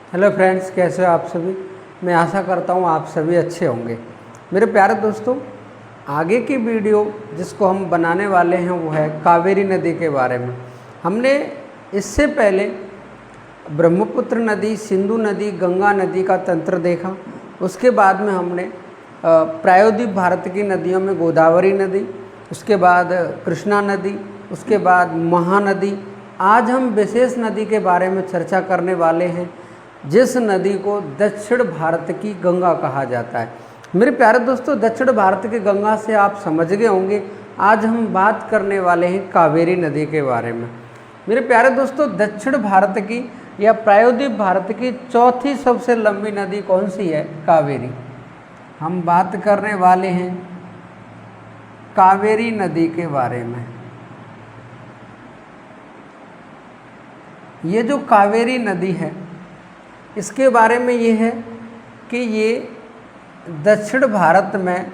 Hello friends, कैसे हो आप सभी। मैं आशा करता हूँ आप सभी अच्छे होंगे। मेरे प्यारे दोस्तों, आगे की वीडियो जिसको हम बनाने वाले हैं वो है कावेरी नदी के बारे में। हमने इससे पहले ब्रह्मपुत्र नदी, सिंधु नदी, गंगा नदी का तंत्र देखा। उसके बाद में हमने प्रायोद्वीप भारत की नदियों में गोदावरी नदी, उसके बाद कृष्णा नदी, उसके बाद महानदी। आज हम विशेष नदी के बारे में चर्चा करने वाले हैं जिस नदी को दक्षिण भारत की गंगा कहा जाता है। मेरे प्यारे दोस्तों, दक्षिण भारत की गंगा से आप समझ गए होंगे। आज हम बात करने वाले हैं कावेरी नदी के बारे में। मेरे प्यारे दोस्तों, दक्षिण भारत की या प्रायोद्वीप भारत की चौथी सबसे लंबी नदी कौन सी है? कावेरी। हम बात करने वाले हैं कावेरी नदी के बारे में। ये जो कावेरी नदी है इसके बारे में ये है कि ये दक्षिण भारत में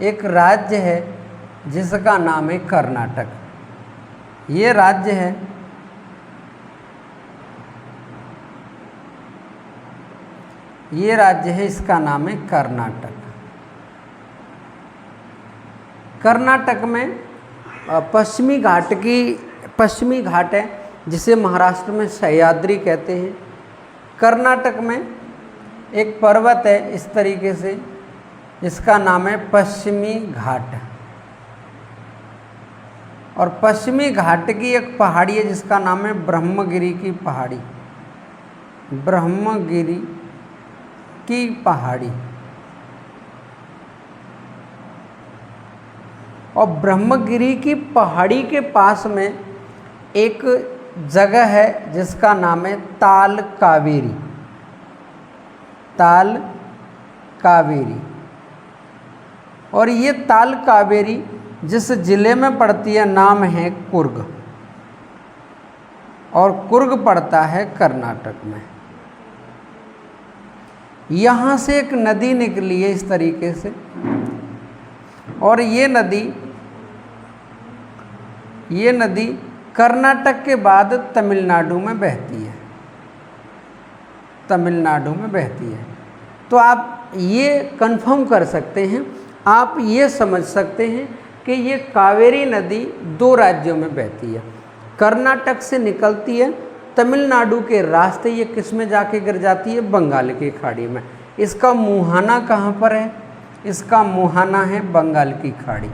एक राज्य है जिसका नाम है कर्नाटक। ये राज्य है इसका नाम है कर्नाटक। कर्नाटक में पश्चिमी घाट है जिसे महाराष्ट्र में सह्याद्री कहते हैं। कर्नाटक में एक पर्वत है इस तरीके से, इसका नाम है पश्चिमी घाट। और पश्चिमी घाट की एक पहाड़ी है जिसका नाम है ब्रह्मगिरी की पहाड़ी। ब्रह्मगिरी की पहाड़ी। और ब्रह्मगिरी की पहाड़ी के पास में एक जगह है जिसका नाम है ताल कावेरी। ताल कावेरी। और ये ताल कावेरी जिस जिले में पड़ती है नाम है कुर्ग। और कुर्ग पड़ता है कर्नाटक में। यहाँ से एक नदी निकली है इस तरीके से। और ये नदी कर्नाटक के बाद तमिलनाडु में बहती है। तो आप ये कंफर्म कर सकते हैं, आप ये समझ सकते हैं कि ये कावेरी नदी दो राज्यों में बहती है। कर्नाटक से निकलती है, तमिलनाडु के रास्ते ये किस में जाके गिर जाती है? बंगाल की खाड़ी में। इसका मुहाना कहाँ पर है? इसका मुहाना है बंगाल की खाड़ी।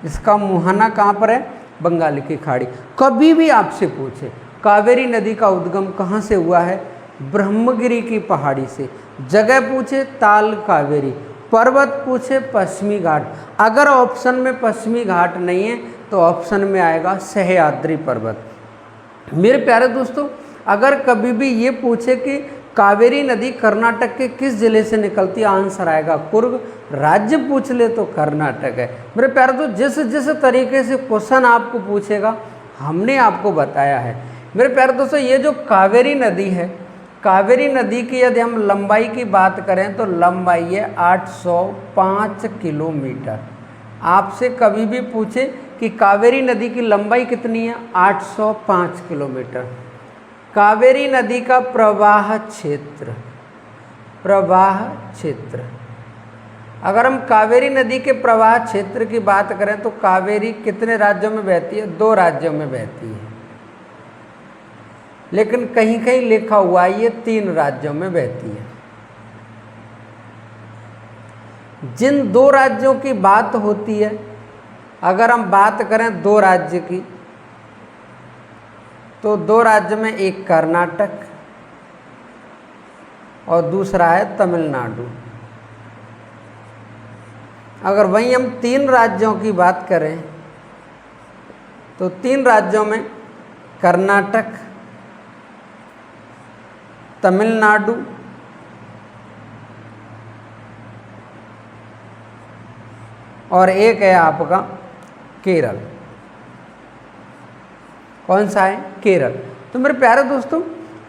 इसका मुहाना कहाँ पर है? बंगाल की खाड़ी। कभी भी आपसे पूछे कावेरी नदी का उद्गम कहाँ से हुआ है? ब्रह्मगिरी की पहाड़ी से। जगह पूछे ताल कावेरी, पर्वत पूछे पश्चिमी घाट। अगर ऑप्शन में पश्चिमी घाट नहीं है तो ऑप्शन में आएगा सह्याद्री पर्वत। मेरे प्यारे दोस्तों, अगर कभी भी ये पूछे कि कावेरी नदी कर्नाटक के किस जिले से निकलती है, आंसर आएगा कुर्ग। राज्य पूछ ले तो कर्नाटक है। मेरे प्यारे दोस्तों, जिस तरीके से क्वेश्चन आपको पूछेगा हमने आपको बताया है। मेरे प्यारे दोस्तों, ये जो कावेरी नदी है, कावेरी नदी की यदि हम लंबाई की बात करें तो लंबाई है 805 किलोमीटर। आपसे कभी भी पूछे कि कावेरी नदी की लंबाई कितनी है? 805 किलोमीटर। कावेरी नदी का प्रवाह क्षेत्र, अगर हम कावेरी नदी के प्रवाह क्षेत्र की बात करें तो कावेरी कितने राज्यों में बहती है? 2 राज्यों में बहती है। लेकिन कहीं कहीं लिखा हुआ है ये 3 राज्यों में बहती है। जिन 2 राज्यों की बात होती है, अगर हम बात करें 2 राज्य की, तो 2 राज्य में एक कर्नाटक और दूसरा है तमिलनाडु। अगर वहीं हम 3 राज्यों की बात करें तो 3 राज्यों में कर्नाटक, तमिलनाडु और एक है आपका केरल। कौन सा है? केरल। तो मेरे प्यारे दोस्तों,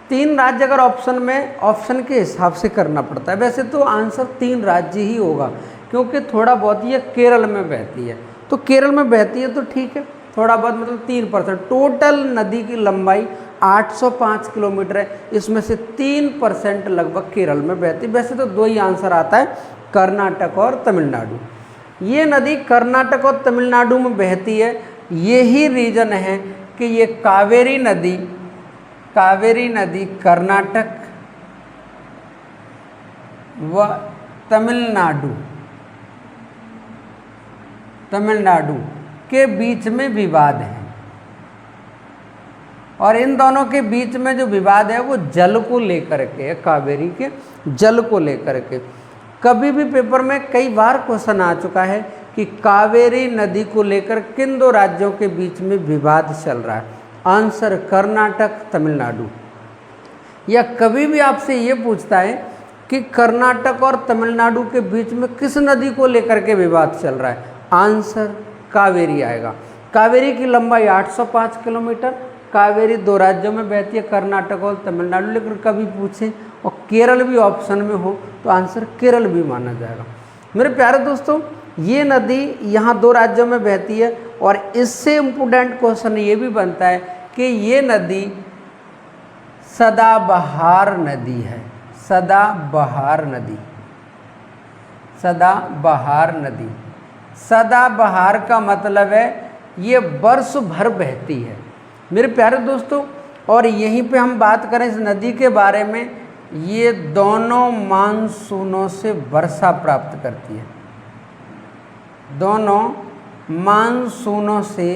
3 राज्य अगर ऑप्शन के हिसाब से करना पड़ता है। वैसे तो आंसर 3 राज्य ही होगा क्योंकि थोड़ा बहुत ये केरल में बहती है। तो केरल में बहती है तो ठीक है, थोड़ा बहुत मतलब 3%। टोटल नदी की लंबाई 805 किलोमीटर है, इसमें से 3% लगभग केरल में बहती। वैसे तो 2 ही आंसर आता है, कर्नाटक और तमिलनाडु। ये नदी कर्नाटक और तमिलनाडु में बहती है। यही रीजन है कि ये कावेरी नदी कर्नाटक व तमिलनाडु के बीच में विवाद है, और इन दोनों के बीच में जो विवाद है वो जल को लेकर के है, कावेरी के जल को लेकर के। कभी भी पेपर में कई बार क्वेश्चन आ चुका है कि कावेरी नदी को लेकर किन 2 राज्यों के बीच में विवाद चल रहा है। आंसर कर्नाटक तमिलनाडु। या कभी भी आपसे ये पूछता है कि कर्नाटक और तमिलनाडु के बीच में किस नदी को लेकर के विवाद चल रहा है, आंसर कावेरी आएगा। कावेरी की लंबाई 805 किलोमीटर। कावेरी 2 राज्यों में बहती है, कर्नाटक और तमिलनाडु। लेकिन कभी पूछें और केरल भी ऑप्शन में हो तो आंसर केरल भी माना जाएगा। मेरे प्यारे दोस्तों, ये नदी यहाँ 2 राज्यों में बहती है, और इससे इम्पोर्टेंट क्वेश्चन ये भी बनता है कि ये नदी सदाबहार नदी है। सदाबहार नदी। सदाबहार का मतलब है ये वर्ष भर बहती है मेरे प्यारे दोस्तों। और यहीं पे हम बात करें इस नदी के बारे में, ये दोनों मानसूनों से वर्षा प्राप्त करती है। दोनों मानसूनों से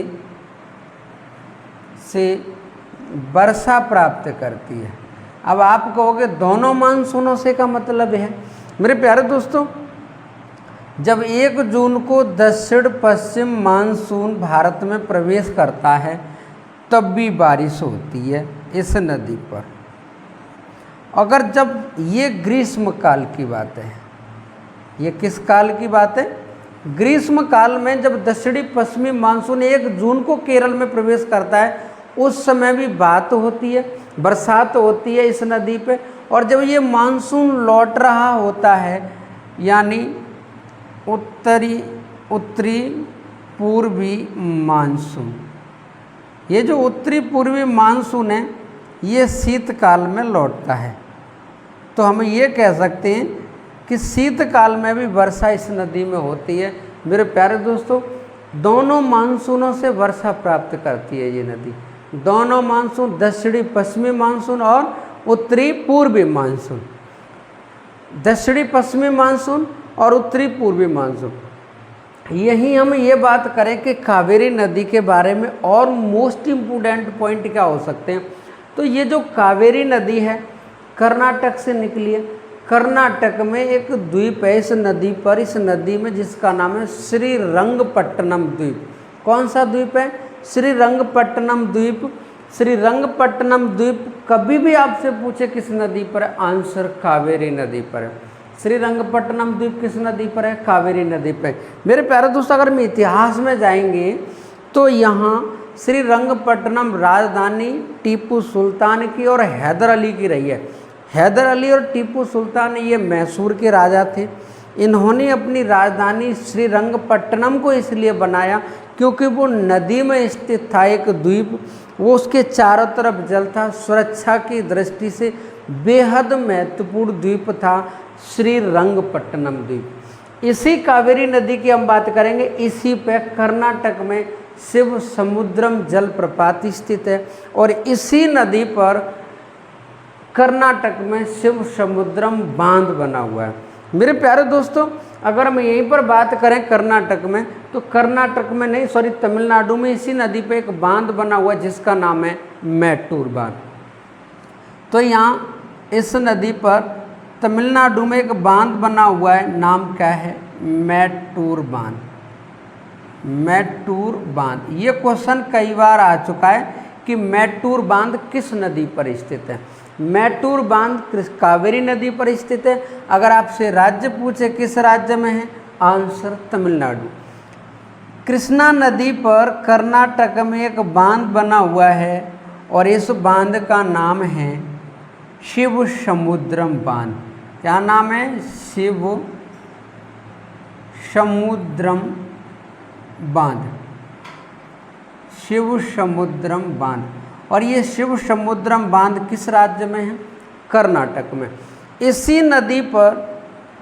वर्षा प्राप्त करती है। अब आप कहोगे दोनों मानसूनों से का मतलब है, मेरे प्यारे दोस्तों, जब 1 जून को दक्षिण पश्चिम मानसून भारत में प्रवेश करता है तब भी बारिश होती है इस नदी पर। अगर जब ये ग्रीष्म काल की बात है, ये किस काल की बात है, ग्रीष्म काल में जब दक्षिणी पश्चिमी मानसून 1 जून को केरल में प्रवेश करता है उस समय भी बात होती है, बरसात होती है इस नदी पे। और जब ये मानसून लौट रहा होता है, यानी उत्तरी पूर्वी मानसून, ये जो उत्तरी पूर्वी मानसून है ये शीतकाल में लौटता है, तो हम ये कह सकते हैं कि शीतकाल में भी वर्षा इस नदी में होती है। मेरे प्यारे दोस्तों, दोनों मानसूनों से वर्षा प्राप्त करती है ये नदी। दोनों मानसून, दक्षिणी पश्चिमी मानसून और उत्तरी पूर्वी मानसून। दक्षिणी पश्चिमी मानसून और उत्तरी पूर्वी मानसून। यही हम ये बात करें कि कावेरी नदी के बारे में और मोस्ट इम्पोर्टेंट पॉइंट क्या हो सकते हैं, तो ये जो कावेरी नदी है कर्नाटक से निकली है। कर्नाटक में एक द्वीप है इस नदी पर, इस नदी में, जिसका नाम है श्रीरंगपट्टनम द्वीप। कौन सा द्वीप है? श्रीरंगपट्टनम द्वीप। श्रीरंगपट्टनम द्वीप कभी भी आपसे पूछे किस नदी पर है, आंसर कावेरी नदी पर है। श्रीरंगपट्टनम द्वीप किस नदी पर है? कावेरी नदी पर। मेरे प्यारे दोस्तों, अगर हम इतिहास में जाएंगे तो यहाँ श्रीरंगपट्टनम राजधानी टीपू सुल्तान की और हैदर अली की रही है। हैदर अली और टीपू सुल्तान ये मैसूर के राजा थे। इन्होंने अपनी राजधानी श्रीरंगपट्टनम को इसलिए बनाया क्योंकि वो नदी में स्थित था, एक द्वीप, वो उसके चारों तरफ जल था। सुरक्षा की दृष्टि से बेहद महत्वपूर्ण द्वीप था श्रीरंगपट्टनम द्वीप। इसी कावेरी नदी की हम बात करेंगे। इसी पे कर्नाटक में शिव समुद्रम जलप्रपात स्थित है, और इसी नदी पर कर्नाटक में शिव समुद्रम बांध बना हुआ है। मेरे प्यारे दोस्तों, अगर हम यहीं पर बात करें कर्नाटक में, तो कर्नाटक में नहीं, सॉरी, तमिलनाडु में इसी नदी पे एक बांध बना हुआ है जिसका नाम है मैटूर बांध। तो यहाँ इस नदी पर तमिलनाडु में एक बांध बना हुआ है, नाम क्या है? मैटूर बांध। मैटूर बांध। ये क्वेश्चन कई बार आ चुका है कि मैटूर बांध किस नदी पर स्थित है। मैटूर बांध कावेरी नदी पर स्थित है। अगर आपसे राज्य पूछे किस राज्य में है, आंसर तमिलनाडु। कृष्णा नदी पर कर्नाटक में एक बांध बना हुआ है, और इस बांध का नाम है शिव समुद्रम बांध। क्या नाम है? शिव समुद्रम बांध। शिव समुद्रम बांध। और ये शिव समुद्रम बांध किस राज्य में है? कर्नाटक में। इसी नदी पर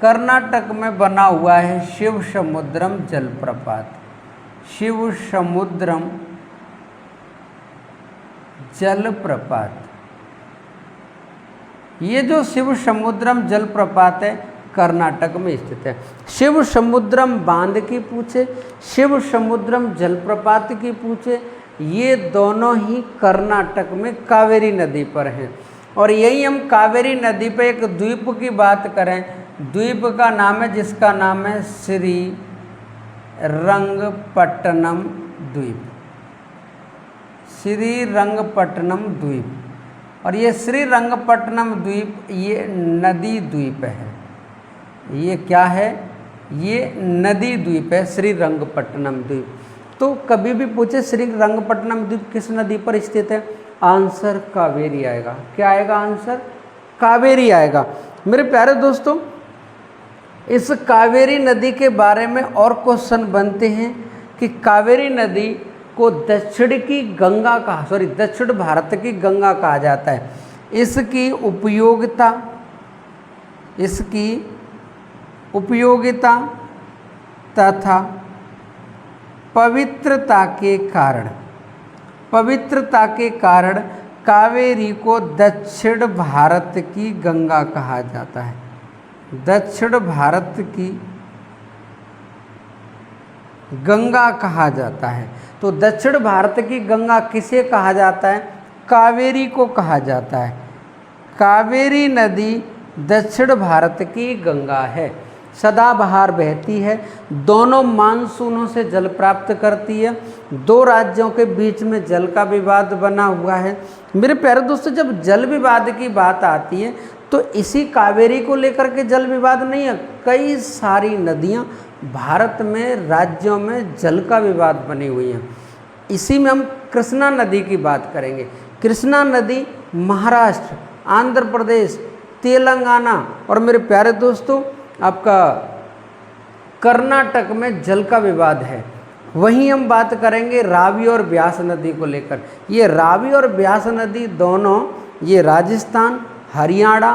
कर्नाटक में बना हुआ है शिव समुद्रम जलप्रपात। शिव समुद्रम जलप्रपात, ये जो शिव समुद्रम जलप्रपात है कर्नाटक में स्थित है। शिव समुद्रम बांध की पूछे, शिव समुद्रम जलप्रपात की पूछे, ये दोनों ही कर्नाटक में कावेरी नदी पर हैं। और यही हम कावेरी नदी पर एक द्वीप की बात करें, द्वीप का नाम है, जिसका नाम है श्री रंगपट्टनम द्वीप। श्री रंगपट्टनम द्वीप। और ये श्री रंगपट्टनम द्वीप ये नदी द्वीप है। ये क्या है? ये नदी द्वीप है, श्री रंगपट्टनम द्वीप। तो कभी भी पूछे श्री रंगपट्टनम द्वीप किस नदी पर स्थित है, आंसर कावेरी आएगा। क्या आएगा आंसर? कावेरी आएगा। मेरे प्यारे दोस्तों, इस कावेरी नदी के बारे में और क्वेश्चन बनते हैं कि कावेरी नदी को दक्षिण की गंगा कहा, दक्षिण भारत की गंगा कहा जाता है। इसकी उपयोगिता तथा पवित्रता के कारण कावेरी को दक्षिण भारत की गंगा कहा जाता है। दक्षिण भारत की गंगा कहा जाता है। तो दक्षिण भारत की गंगा किसे कहा जाता है? कावेरी को कहा जाता है। कावेरी नदी दक्षिण भारत की गंगा है, सदाबहार बहती है, दोनों मानसूनों से जल प्राप्त करती है। दो राज्यों के बीच में जल का विवाद बना हुआ है। मेरे प्यारे दोस्तों, जब जल विवाद की बात आती है तो इसी कावेरी को लेकर के जल विवाद नहीं है, कई सारी नदियाँ भारत में राज्यों में जल का विवाद बनी हुई हैं। इसी में हम कृष्णा नदी की बात करेंगे। कृष्णा नदी महाराष्ट्र, आंध्र प्रदेश, तेलंगाना और मेरे प्यारे दोस्तों आपका कर्नाटक में जल का विवाद है। वहीं हम बात करेंगे रावी और ब्यास नदी को लेकर। ये रावी और ब्यास नदी दोनों ये राजस्थान, हरियाणा,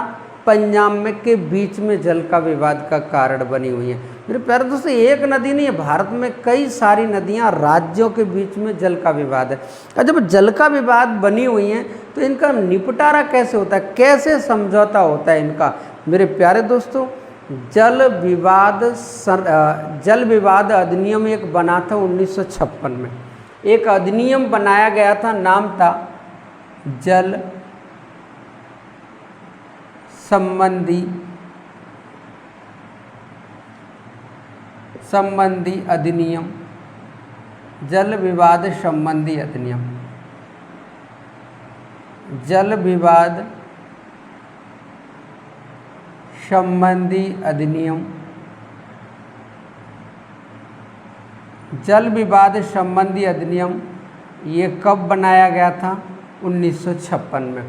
पंजाब में के बीच में जल का विवाद का कारण बनी हुई है। मेरे प्यारे दोस्तों, एक नदी नहीं है, भारत में कई सारी नदियां राज्यों के बीच में जल का विवाद है। और जब जल का विवाद बनी हुई हैं तो इनका निपटारा कैसे होता है, कैसे समझौता होता है इनका? मेरे प्यारे दोस्तों, जल विवाद अधिनियम एक बना था 1956 में। एक अधिनियम बनाया गया था, नाम था जल संबंधी अधिनियम, जल विवाद संबंधी अधिनियम, जल विवाद संबंधी अधिनियम, जल विवाद संबंधी अधिनियम। ये कब बनाया गया था? 1956 में।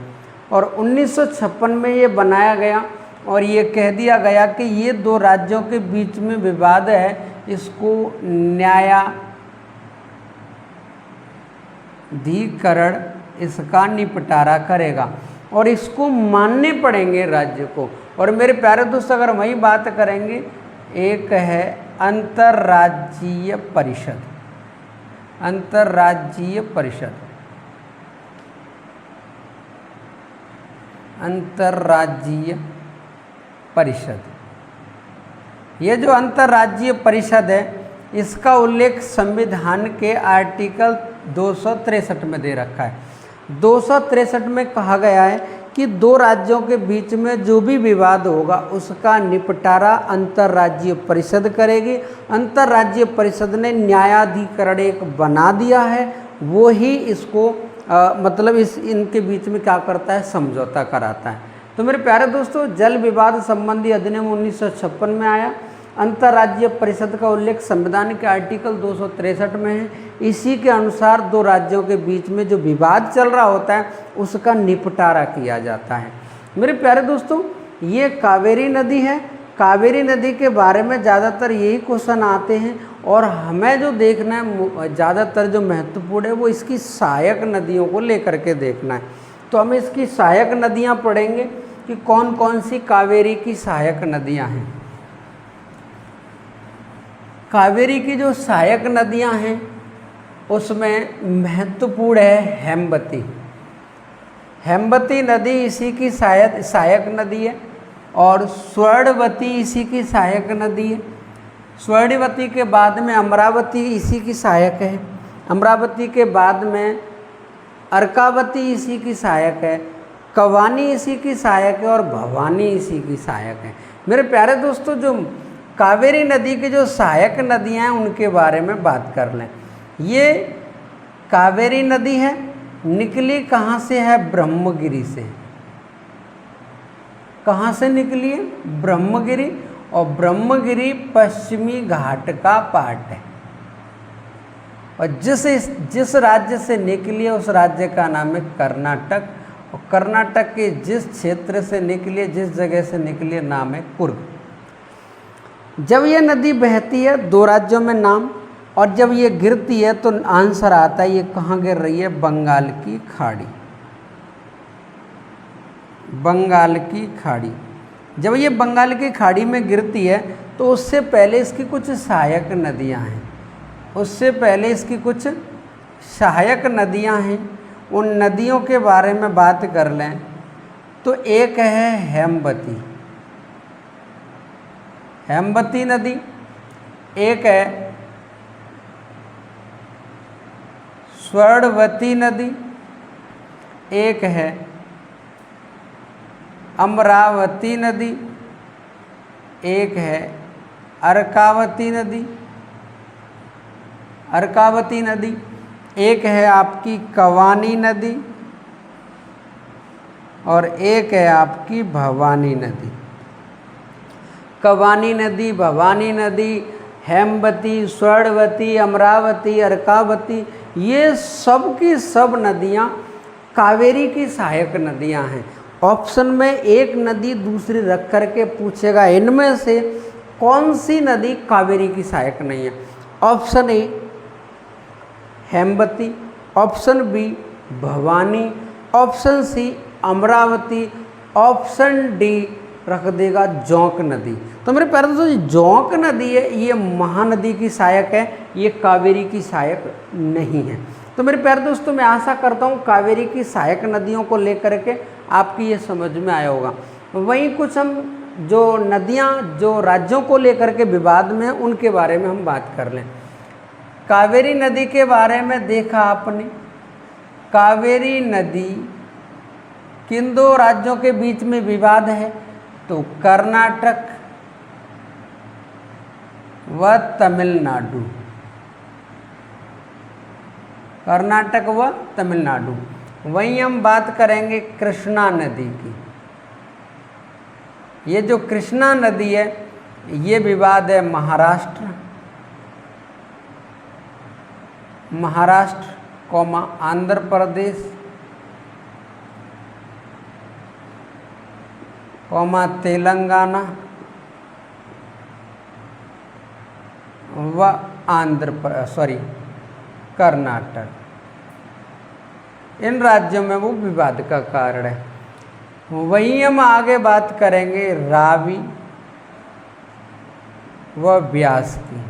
और 1956 में ये बनाया गया और ये कह दिया गया कि ये दो राज्यों के बीच में विवाद है, इसको न्यायाधिकरण इसका निपटारा करेगा और इसको मानने पड़ेंगे राज्य को। और मेरे प्यारे दोस्त, अगर वही बात करेंगे, एक है अंतर्राज्यीय परिषद। अंतर्राज्यीय परिषद, अंतर्राज्यीय परिषद। ये जो अंतर्राज्यीय परिषद है, इसका उल्लेख संविधान के आर्टिकल 263 में दे रखा है। 263 में कहा गया है कि दो राज्यों के बीच में जो भी विवाद होगा उसका निपटारा अंतर्राज्यीय परिषद करेगी। अंतर्राज्यीय परिषद ने न्यायाधिकरण एक बना दिया है, वो ही इसको मतलब इनके बीच में क्या करता है, समझौता कराता है। तो मेरे प्यारे दोस्तों, जल विवाद संबंधी अधिनियम 1956 में आया। अंतर्राज्यीय परिषद का उल्लेख संविधान के आर्टिकल 263 में है। इसी के अनुसार दो राज्यों के बीच में जो विवाद चल रहा होता है उसका निपटारा किया जाता है। मेरे प्यारे दोस्तों, ये कावेरी नदी है। कावेरी नदी के बारे में ज़्यादातर यही क्वेश्चन आते हैं और हमें जो देखना है ज़्यादातर जो महत्वपूर्ण है वो इसकी सहायक नदियों को लेकर के देखना है। तो हम इसकी सहायक नदियाँ पढ़ेंगे कि कौन कौन सी कावेरी की सहायक नदियाँ हैं। कावेरी की जो सहायक नदियाँ हैं उसमें महत्वपूर्ण है हेमवती। हेमवती नदी इसी की सहायक नदी है और स्वर्णवती इसी की सहायक नदी है। स्वर्णवती के बाद में अमरावती इसी की सहायक है। अमरावती के बाद में अर्कावती इसी की सहायक है। कवानी इसी की सहायक है और भवानी इसी की सहायक है। मेरे प्यारे दोस्तों, जो कावेरी नदी की जो सहायक नदियां हैं उनके बारे में बात कर लें। ये कावेरी नदी है, निकली कहाँ से है? ब्रह्मगिरी से। कहाँ से निकली है? ब्रह्मगिरी। और ब्रह्मगिरी पश्चिमी घाट का पार्ट है और जिस राज्य से निकली है उस राज्य का नाम है कर्नाटक। और कर्नाटक के जिस क्षेत्र से निकली है, जिस जगह से निकली है, नाम है कुर्ग। जब ये नदी बहती है दो राज्यों में नाम, और जब ये गिरती है तो आंसर आता है ये कहाँ गिर रही है? बंगाल की खाड़ी। बंगाल की खाड़ी। जब ये बंगाल की खाड़ी में गिरती है तो उससे पहले इसकी कुछ सहायक नदियां हैं। उससे पहले इसकी कुछ सहायक नदियां हैं। उन नदियों के बारे में बात कर लें तो एक है हेमवती। हेमवती नदी। एक है स्वर्णवती नदी। एक है अमरावती नदी। एक है अर्कावती नदी। अर्कावती नदी। एक है आपकी कवानी नदी और एक है आपकी भवानी नदी। कवानी नदी, भवानी नदी, हेमवती, स्वर्णवती, अमरावती, अर्कावती, ये सब की सब नदियाँ कावेरी की सहायक नदियाँ हैं। ऑप्शन में एक नदी दूसरी रख करके पूछेगा इनमें से कौन सी नदी कावेरी की सहायक नहीं है। Option A Hemavati, option B Bhavani, option C Amravati, option D रख देगा जोंक नदी। तो मेरे प्यारे दोस्तों, जोंक नदी है ये महानदी की सहायक है, ये कावेरी की सहायक नहीं है। तो मेरे प्यारे दोस्तों, मैं आशा करता हूँ कावेरी की सहायक नदियों को लेकर के आपकी ये समझ में आया होगा। वहीं कुछ हम जो नदियाँ जो राज्यों को लेकर के विवाद में हैं उनके बारे में हम बात कर लें। कावेरी नदी के बारे में देखा आपने, कावेरी नदी किन दो राज्यों के बीच में विवाद है? तो कर्नाटक व तमिलनाडु। कर्नाटक व तमिलनाडु। वहीं हम बात करेंगे कृष्णा नदी की। ये जो कृष्णा नदी है ये विवाद है महाराष्ट्र कौमा आंध्र प्रदेश कौमा तेलंगाना व कर्नाटक। इन राज्यों में वो विवाद का कारण है। वहीं हम आगे बात करेंगे रावी व ब्यास की।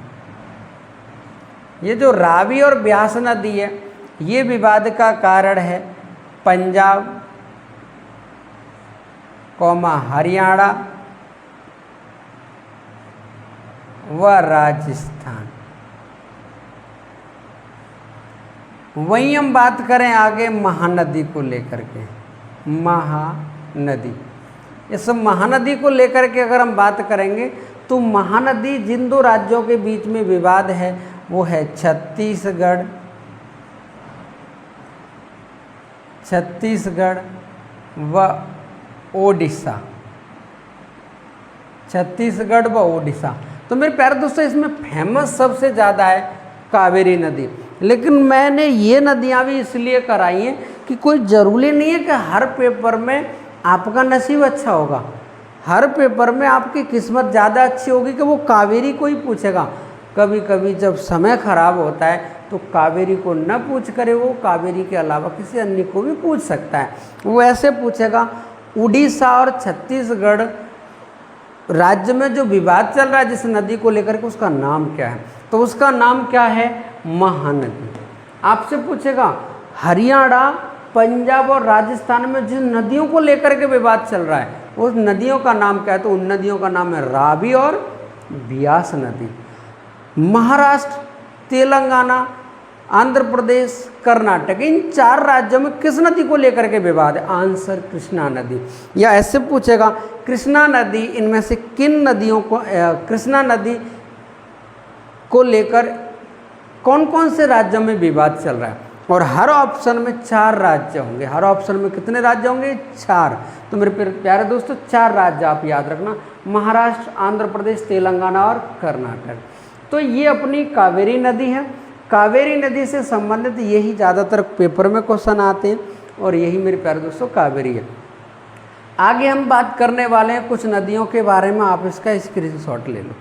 ये जो रावी और ब्यास नदी है ये विवाद का कारण है पंजाब कौमा हरियाणा व राजस्थान। वहीं हम बात करें आगे महानदी को लेकर के। महानदी, इस महानदी को लेकर के अगर हम बात करेंगे तो महानदी जिन दो राज्यों के बीच में विवाद है वो है छत्तीसगढ़ व ओडिशा। छत्तीसगढ़ व ओडिशा। तो मेरे प्यारे दोस्तों, इसमें फेमस सबसे ज़्यादा है कावेरी नदी। लेकिन मैंने ये नदियाँ भी इसलिए कराई हैं कि कोई ज़रूरी नहीं है कि हर पेपर में आपका नसीब अच्छा होगा। हर पेपर में आपकी किस्मत ज़्यादा अच्छी होगी कि वो कावेरी को ही पूछेगा। कभी कभी जब समय खराब होता है तो कावेरी को न पूछ करे, वो कावेरी के अलावा किसी अन्य को भी पूछ सकता है। वो ऐसे पूछेगा, उड़ीसा और छत्तीसगढ़ राज्य में जो विवाद चल रहा है जिस नदी को लेकर के, उसका नाम क्या है? तो उसका नाम क्या है? महानदी। आपसे पूछेगा हरियाणा, पंजाब और राजस्थान में जिन नदियों को लेकर के विवाद चल रहा है उस नदियों का नाम क्या है? तो उन नदियों का नाम है रावी और ब्यास नदी। महाराष्ट्र, तेलंगाना, आंध्र प्रदेश, कर्नाटक, इन 4 राज्यों में किस नदी को लेकर के विवाद है? आंसर कृष्णा नदी। या ऐसे पूछेगा कृष्णा नदी इनमें से किन नदियों को, कृष्णा नदी को लेकर कौन कौन से राज्यों में विवाद चल रहा है? और हर ऑप्शन में 4 राज्य होंगे। हर ऑप्शन में कितने राज्य होंगे? 4। तो मेरे प्यारे दोस्तों 4 राज्य आप याद रखना, महाराष्ट्र, आंध्र प्रदेश, तेलंगाना और कर्नाटक। तो ये अपनी कावेरी नदी है। कावेरी नदी से संबंधित यही ज़्यादातर पेपर में क्वेश्चन आते हैं और यही मेरे प्यारे दोस्तों कावेरी है। आगे हम बात करने वाले हैं कुछ नदियों के बारे में, आप इसका स्क्रीनशॉट ले लो।